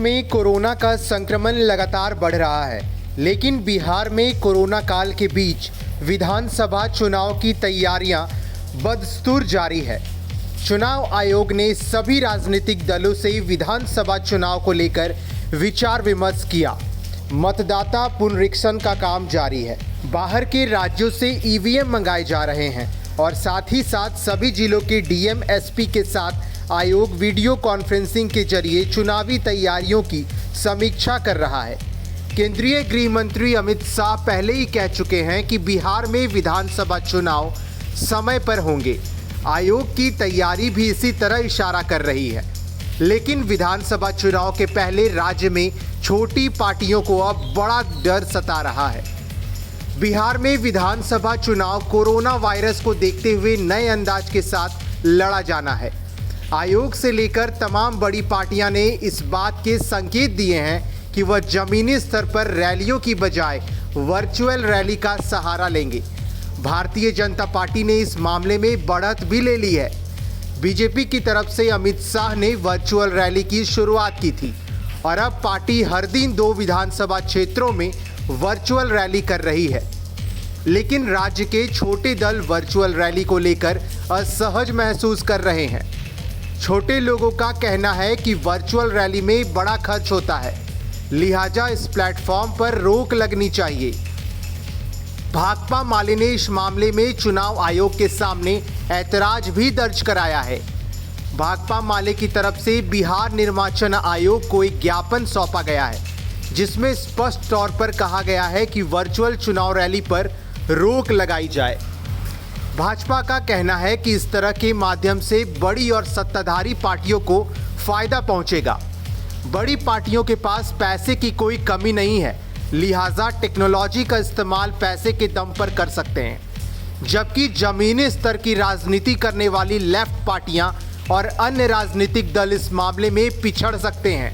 में कोरोना का संक्रमण लगातार बढ़ रहा है, लेकिन बिहार में कोरोना काल के बीच विधानसभा चुनाव की तैयारियां बदस्तूर जारी है। चुनाव आयोग ने सभी राजनीतिक दलों से विधानसभा चुनाव को लेकर विचार विमर्श किया। मतदाता पुनरीक्षण का काम जारी है। बाहर के राज्यों से ईवीएम मंगाए जा रहे हैं और साथ ही साथ सभी जिलों के डीएम एसपी के साथ आयोग वीडियो कॉन्फ्रेंसिंग के जरिए चुनावी तैयारियों की समीक्षा कर रहा है। केंद्रीय गृह मंत्री अमित शाह पहले ही कह चुके हैं कि बिहार में विधानसभा चुनाव समय पर होंगे। आयोग की तैयारी भी इसी तरह इशारा कर रही है। लेकिन विधानसभा चुनाव के पहले राज्य में छोटी पार्टियों को अब बड़ा डर सता रहा है। बिहार में विधानसभा चुनाव कोरोना वायरस को देखते हुए नए अंदाज के साथ लड़ा जाना है। आयोग से लेकर तमाम बड़ी पार्टियां ने इस बात के संकेत दिए हैं कि वह जमीनी स्तर पर रैलियों की बजाय वर्चुअल रैली का सहारा लेंगे। भारतीय जनता पार्टी ने इस मामले में बढ़त भी ले ली है। बीजेपी की तरफ से अमित शाह ने वर्चुअल रैली की शुरुआत की थी और अब पार्टी हर दिन 2 विधानसभा क्षेत्रों में वर्चुअल रैली कर रही है। लेकिन राज्य के छोटे दल वर्चुअल रैली को लेकर असहज महसूस कर रहे हैं। छोटे लोगों का कहना है कि वर्चुअल रैली में बड़ा खर्च होता है, लिहाजा इस प्लेटफॉर्म पर रोक लगनी चाहिए। भाकपा माले ने इस मामले में चुनाव आयोग के सामने ऐतराज भी दर्ज कराया है। भाकपा माले की तरफ से बिहार निर्वाचन आयोग को एक ज्ञापन सौंपा गया है, जिसमें स्पष्ट तौर पर कहा गया है कि वर्चुअल चुनाव रैली पर रोक लगाई जाए। भाजपा का कहना है कि इस तरह के माध्यम से बड़ी और सत्ताधारी पार्टियों को फायदा पहुंचेगा। बड़ी पार्टियों के पास पैसे की कोई कमी नहीं है, लिहाजा टेक्नोलॉजी का इस्तेमाल पैसे के दम पर कर सकते हैं, जबकि जमीनी स्तर की राजनीति करने वाली लेफ्ट पार्टियां और अन्य राजनीतिक दल इस मामले में पिछड़ सकते हैं।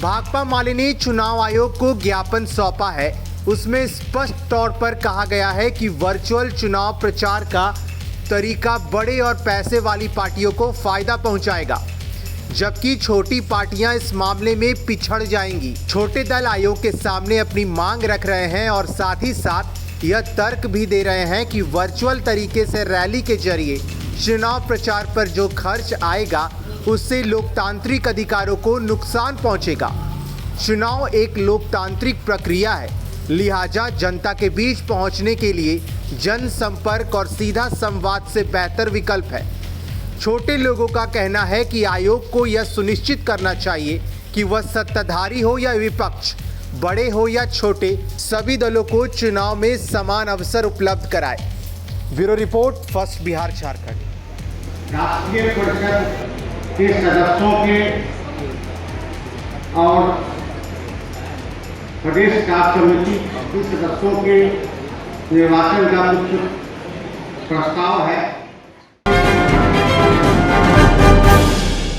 भाकपा माले ने चुनाव आयोग को ज्ञापन सौंपा है। उसमें स्पष्ट तौर पर कहा गया है कि वर्चुअल चुनाव प्रचार का तरीका बड़े और पैसे वाली पार्टियों को फायदा पहुंचाएगा, जबकि छोटी पार्टियां इस मामले में पिछड़ जाएंगी। छोटे दल आयोग के सामने अपनी मांग रख रहे हैं और साथ ही साथ यह तर्क भी दे रहे हैं कि वर्चुअल तरीके से रैली के जरिए चुनाव प्रचार पर जो खर्च आएगा उससे लोकतांत्रिक अधिकारों को नुकसान पहुंचेगा। चुनाव एक लोकतांत्रिक प्रक्रिया है, लिहाजा जनता के बीच पहुंचने के लिए जनसंपर्क और सीधा संवाद से बेहतर विकल्प है। छोटे लोगों का कहना है कि आयोग को यह सुनिश्चित करना चाहिए कि वह सत्ताधारी हो या विपक्ष, बड़े हो या छोटे, सभी दलों को चुनाव में समान अवसर उपलब्ध कराए। Bureau report, first Bihar Jharkhand. राष्ट्रीय परिषद के सदस्यों के और प्रदेश कार्य समिति के सदस्यों के निर्वाचन का मुख्य प्रस्ताव है।